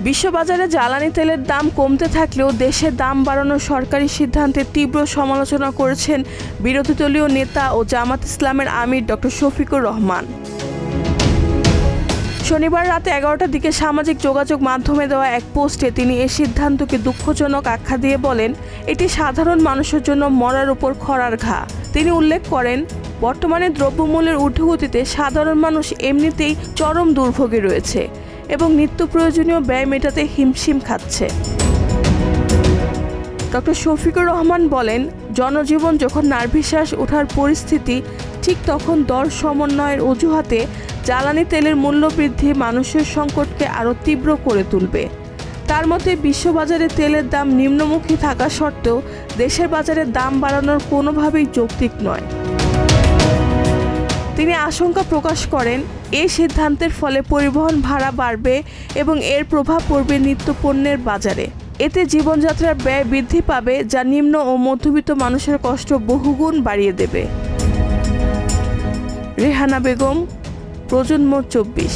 বিশ্ববাজারে জ্বালানি তেলের দাম কমতে থাকলেও দেশে দাম বাড়ানোর সরকারি সিদ্ধান্তে তীব্র সমালোচনা করেছেন বিরোধী দলীয় নেতা ও জামাত ইসলামের আমির ডক্টর শফিকুর রহমান। শনিবার রাতে 11টার দিকে সামাজিক যোগাযোগ মাধ্যমে দেওয়া এক পোস্টে তিনি এই সিদ্ধান্তকে দুঃখজনক আখ্যা দিয়ে বলেন, এটি সাধারণ মানুষের জন্য মরার উপর খড়ার ঘা। তিনি উল্লেখ করেন, বর্তমানে দ্রব্যমূল্যের ঊর্ধ্বগতিতে সাধারণ মানুষ এমনিতেই চরম দুর্ভোগে রয়েছে এবং নিত্য প্রয়োজনীয় ব্যয় মেটাতে হিমশিম খাচ্ছে। ডক্টর শফিকুর রহমান বলেন, জনজীবন যখন নার্ভিশ্বাস ওঠার পরিস্থিতি, ঠিক তখন দর সমন্বয়ের অজুহাতে জ্বালানি তেলের মূল্য বৃদ্ধি মানুষের সংকটকে আরও তীব্র করে তুলবে। তার মতে বিশ্ববাজারে তেলের দাম নিম্নমুখী থাকা সত্ত্বেও দেশের বাজারে দাম বাড়ানোর কোনোভাবেই যৌক্তিক নয়। তিনি আশঙ্কা প্রকাশ করেন, এই সিদ্ধান্তের ফলে পরিবহন ভাড়া বাড়বে এবং এর প্রভাব পড়বে নিত্যপণ্যের বাজারে। এতে জীবনযাত্রার ব্যয় বৃদ্ধি পাবে, যা নিম্ন ও মধ্যবিত্ত মানুষের কষ্ট বহুগুণ বাড়িয়ে দেবে। রেহানা বেগম, প্রজন্ম 24।